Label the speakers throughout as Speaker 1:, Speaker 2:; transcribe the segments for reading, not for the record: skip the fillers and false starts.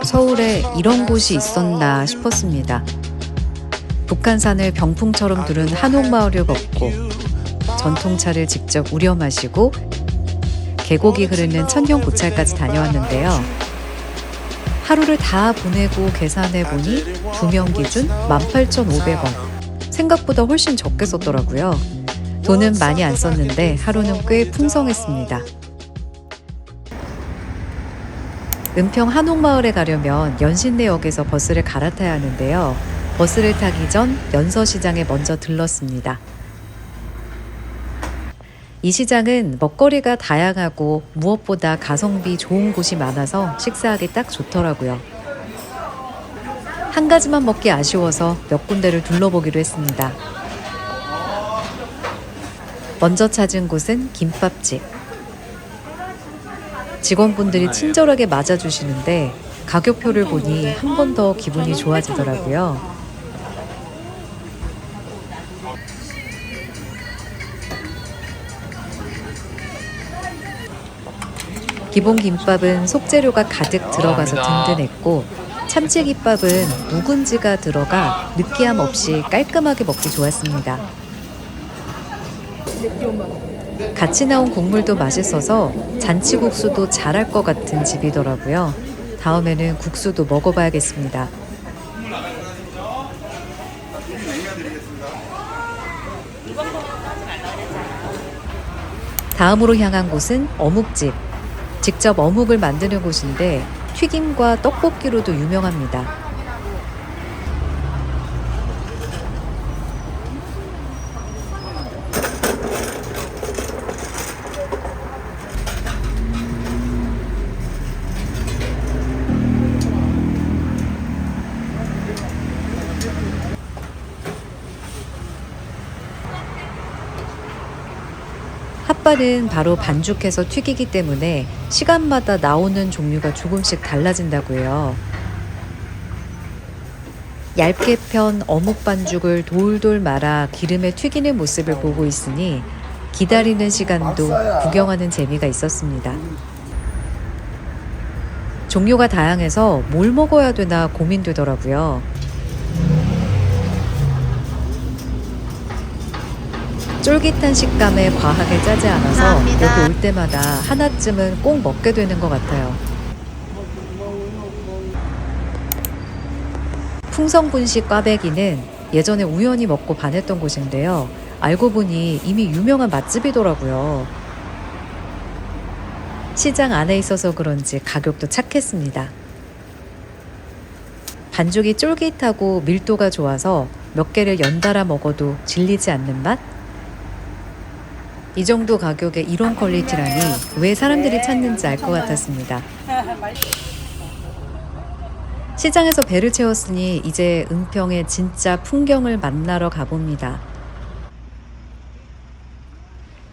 Speaker 1: 서울에 이런 곳이 있었나 싶었습니다. 북한산을 병풍처럼 두른 한옥마을을 걷고 전통차를 직접 우려 마시고 계곡이 흐르는 천년고찰까지 다녀왔는데요. 하루를 다 보내고 계산해 보니 2명 기준 18,500원. 생각보다 훨씬 적게 썼더라고요. 돈은 많이 안 썼는데 하루는 꽤 풍성했습니다. 은평 한옥마을에 가려면 연신내역에서 버스를 갈아타야 하는데요. 버스를 타기 전 연서시장에 먼저 들렀습니다. 이 시장은 먹거리가 다양하고 무엇보다 가성비 좋은 곳이 많아서 식사하기 딱 좋더라고요. 한 가지만 먹기 아쉬워서 몇 군데를 둘러보기로 했습니다. 먼저 찾은 곳은 김밥집. 직원분들이 친절하게 맞아주시는데 가격표를 보니 한 번 더 기분이 좋아지더라고요. 기본 김밥은 속재료가 가득 들어가서 든든했고 참치김밥은 묵은지가 들어가 느끼함 없이 깔끔하게 먹기 좋았습니다. 같이 나온 국물도 맛있어서 잔치국수도 잘할 것 같은 집이더라고요. 다음에는 국수도 먹어봐야겠습니다. 다음으로 향한 곳은 어묵집. 직접 어묵을 만드는 곳인데 튀김과 떡볶이로도 유명합니다. 핫바는 바로 반죽해서 튀기기 때문에 시간마다 나오는 종류가 조금씩 달라진다고 해요. 얇게 편 어묵 반죽을 돌돌 말아 기름에 튀기는 모습을 보고 있으니 기다리는 시간도 구경하는 재미가 있었습니다. 종류가 다양해서 뭘 먹어야 되나 고민되더라고요. 쫄깃한 식감에 과하게 짜지 않아서 여기 올 때마다 하나쯤은 꼭 먹게 되는 것 같아요. 풍성분식 꽈배기는 예전에 우연히 먹고 반했던 곳인데요. 알고 보니 이미 유명한 맛집이더라고요. 시장 안에 있어서 그런지 가격도 착했습니다. 반죽이 쫄깃하고 밀도가 좋아서 몇 개를 연달아 먹어도 질리지 않는 맛? 이 정도 가격에 이런 퀄리티라니 왜 사람들이 찾는지 알 것 같았습니다. 시장에서 배를 채웠으니 이제 은평의 진짜 풍경을 만나러 가봅니다.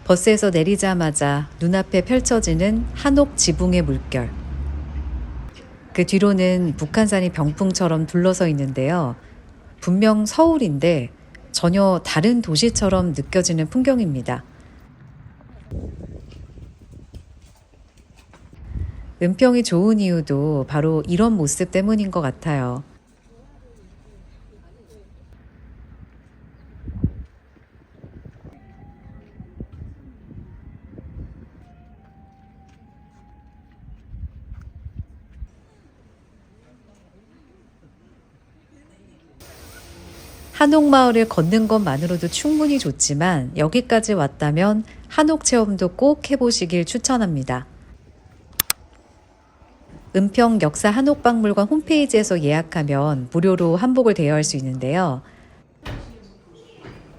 Speaker 1: 버스에서 내리자마자 눈앞에 펼쳐지는 한옥 지붕의 물결. 그 뒤로는 북한산이 병풍처럼 둘러서 있는데요. 분명 서울인데 전혀 다른 도시처럼 느껴지는 풍경입니다. 은평이 좋은 이유도 바로 이런 모습 때문인 것 같아요. 한옥마을을 걷는 것만으로도 충분히 좋지만 여기까지 왔다면 한옥 체험도 꼭 해보시길 추천합니다. 은평 역사 한옥박물관 홈페이지에서 예약하면 무료로 한복을 대여할 수 있는데요.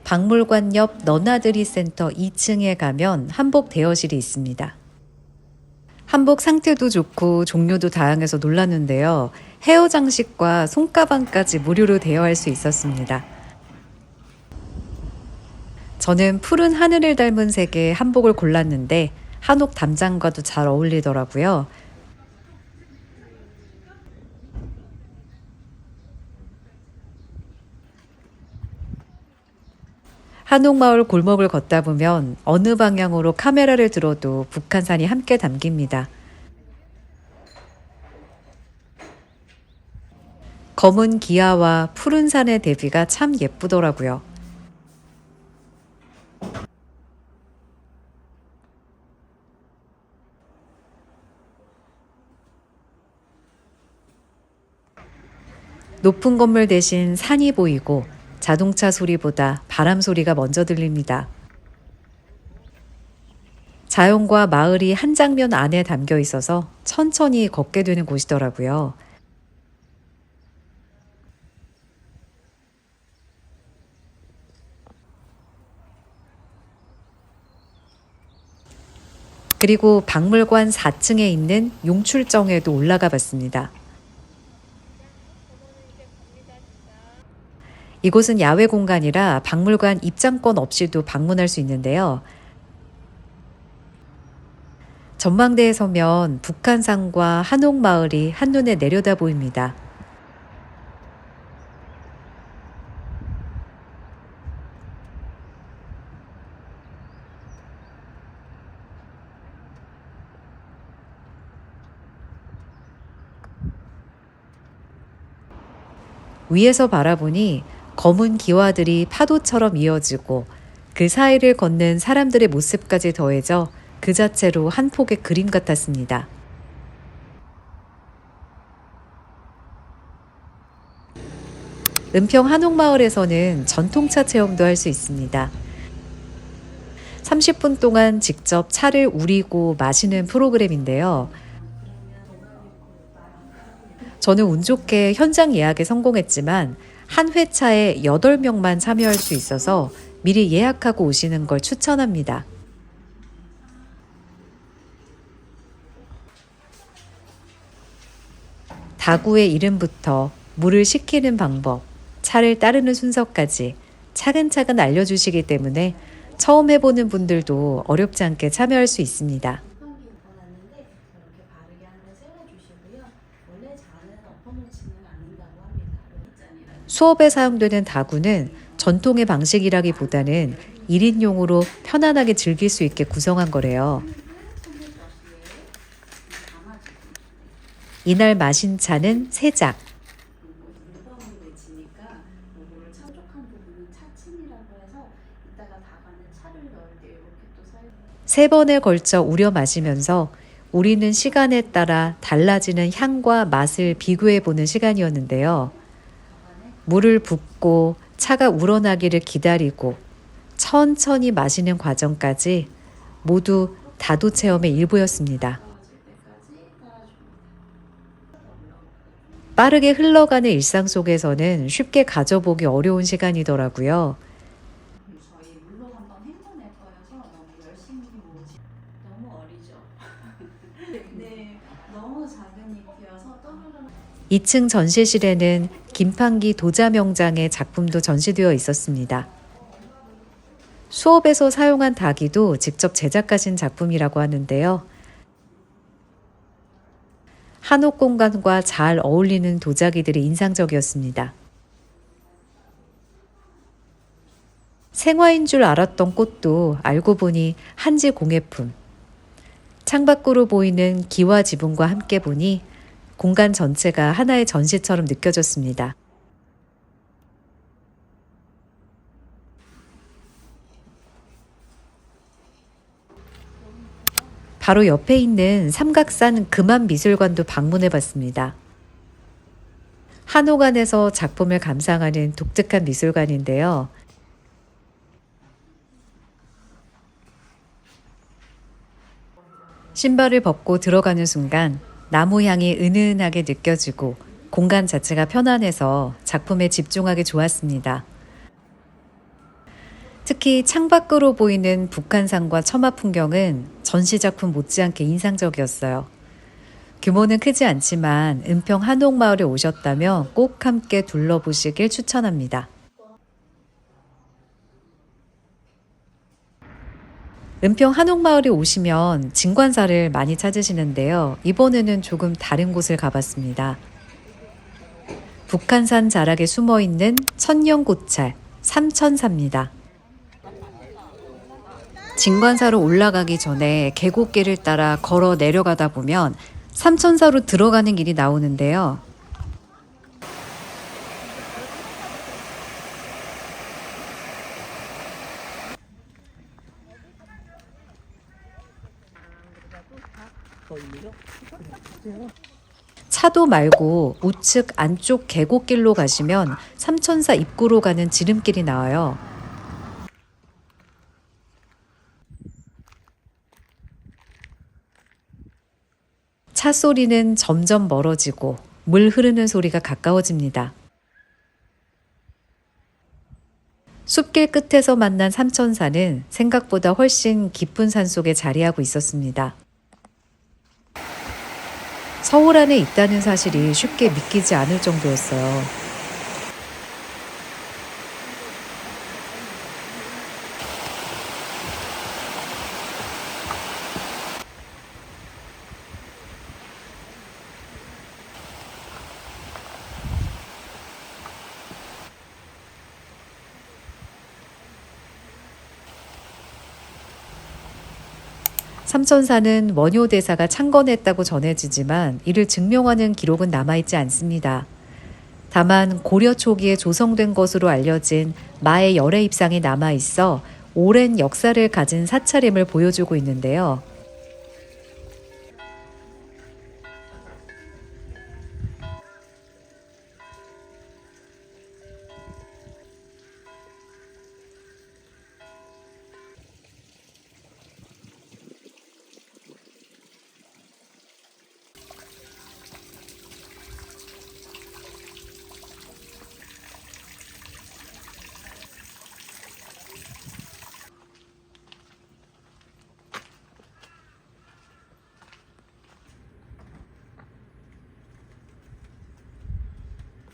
Speaker 1: 박물관 옆 너나들이 센터 2층에 가면 한복 대여실이 있습니다. 한복 상태도 좋고 종류도 다양해서 놀랐는데요. 헤어 장식과 손가방까지 무료로 대여할 수 있었습니다. 저는 푸른 하늘을 닮은 색의 한복을 골랐는데 한옥 담장과도 잘 어울리더라고요. 한옥마을 골목을 걷다 보면 어느 방향으로 카메라를 들어도 북한산이 함께 담깁니다. 검은 기아와 푸른 산의 대비가 참 예쁘더라고요. 높은 건물 대신 산이 보이고 자동차 소리보다 바람 소리가 먼저 들립니다. 자연과 마을이 한 장면 안에 담겨 있어서 천천히 걷게 되는 곳이더라고요. 그리고 박물관 4층에 있는 용출정에도 올라가 봤습니다. 이곳은 야외 공간이라 박물관 입장권 없이도 방문할 수 있는데요. 전망대에 서면 북한산과 한옥마을이 한눈에 내려다 보입니다. 위에서 바라보니 검은 기와들이 파도처럼 이어지고 그 사이를 걷는 사람들의 모습까지 더해져 그 자체로 한 폭의 그림 같았습니다. 은평 한옥마을에서는 전통차 체험도 할 수 있습니다. 30분 동안 직접 차를 우리고 마시는 프로그램인데요. 저는 운 좋게 현장 예약에 성공했지만 한 회차에 8명만 참여할 수 있어서 미리 예약하고 오시는 걸 추천합니다. 다구의 이름부터 물을 식히는 방법, 차를 따르는 순서까지 차근차근 알려주시기 때문에 처음 해보는 분들도 어렵지 않게 참여할 수 있습니다. 수업에 사용되는 다구는 전통의 방식이라기보다는 1인용으로 편안하게 즐길 수 있게 구성한 거래요. 이날 마신 차는 3작. 3번에 걸쳐 우려 마시면서 우리는 시간에 따라 달라지는 향과 맛을 비교해보는 시간이었는데요. 물을 붓고 차가 우러나기를 기다리고 천천히 마시는 과정까지 모두 다도 체험의 일부였습니다. 빠르게 흘러가는 일상 속에서는 쉽게 가져보기 어려운 시간이더라고요.
Speaker 2: 저희 물로 한번 헹궈낼 거여서 너무 열심히 모으지. 너무 어리죠. 네, 너무 작은 잎이어서 떠오르는.
Speaker 1: 2층 전시실에는 김판기 도자명장의 작품도 전시되어 있었습니다. 수업에서 사용한 닭이도 직접 제작하신 작품이라고 하는데요. 한옥 공간과 잘 어울리는 도자기들이 인상적이었습니다. 생화인 줄 알았던 꽃도 알고 보니 한지 공예품. 창밖으로 보이는 기와 지붕과 함께 보니 공간 전체가 하나의 전시처럼 느껴졌습니다. 바로 옆에 있는 삼각산 금암미술관도 방문해 봤습니다. 한옥 안에서 작품을 감상하는 독특한 미술관인데요. 신발을 벗고 들어가는 순간 나무 향이 은은하게 느껴지고 공간 자체가 편안해서 작품에 집중하기 좋았습니다. 특히 창밖으로 보이는 북한산과 처마 풍경은 전시작품 못지않게 인상적이었어요. 규모는 크지 않지만 은평 한옥마을에 오셨다면 꼭 함께 둘러보시길 추천합니다. 은평 한옥마을에 오시면 진관사를 많이 찾으시는데요. 이번에는 조금 다른 곳을 가봤습니다. 북한산 자락에 숨어있는 천년고찰 삼천사입니다. 진관사로 올라가기 전에 계곡길을 따라 걸어 내려가다 보면 삼천사로 들어가는 길이 나오는데요. 차도 말고 우측 안쪽 계곡길로 가시면 삼천사 입구로 가는 지름길이 나와요. 차 소리는 점점 멀어지고 물 흐르는 소리가 가까워집니다. 숲길 끝에서 만난 삼천사는 생각보다 훨씬 깊은 산속에 자리하고 있었습니다. 서울 안에 있다는 사실이 쉽게 믿기지 않을 정도였어요. 삼천사는 원효대사가 창건했다고 전해지지만 이를 증명하는 기록은 남아있지 않습니다. 다만 고려 초기에 조성된 것으로 알려진 마의 열애 입상이 남아있어 오랜 역사를 가진 사찰임을 보여주고 있는데요.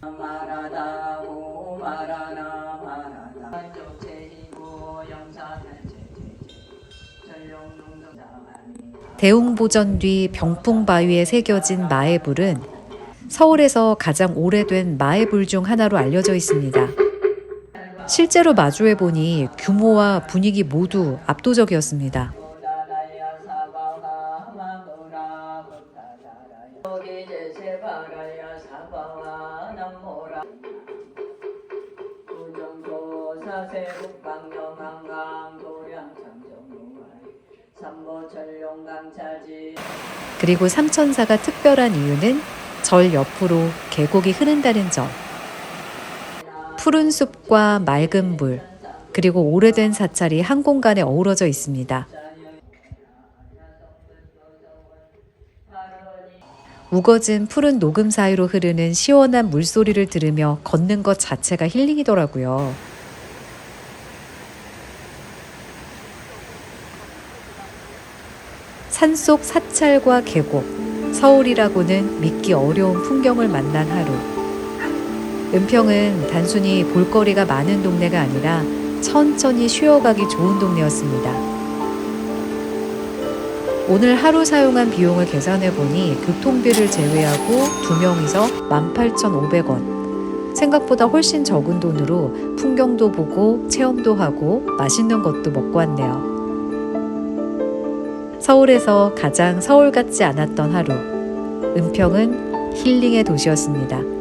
Speaker 3: 말하다고 말하나 말하다 쪽제이고
Speaker 1: 대웅보전 뒤 병풍바위에 새겨진 마의 불은 서울에서 가장 오래된 마의 불 중 하나로 알려져 있습니다. 실제로 마주해보니 규모와 분위기 모두 압도적이었습니다. 그리고 삼천사가 특별한 이유는 절 옆으로 계곡이 흐른다는 점. 푸른 숲과 맑은 물, 그리고 오래된 사찰이 한 공간에 어우러져 있습니다. 우거진 푸른 녹음 사이로 흐르는 시원한 물소리를 들으며 걷는 것 자체가 힐링이더라고요. 산속 사찰과 계곡, 서울이라고는 믿기 어려운 풍경을 만난 하루. 은평은 단순히 볼거리가 많은 동네가 아니라 천천히 쉬어가기 좋은 동네였습니다. 오늘 하루 사용한 비용을 계산해보니 교통비를 제외하고 2명이서 18,500원. 생각보다 훨씬 적은 돈으로 풍경도 보고 체험도 하고 맛있는 것도 먹고 왔네요. 서울에서 가장 서울 같지 않았던 하루. 은평은 힐링의 도시였습니다.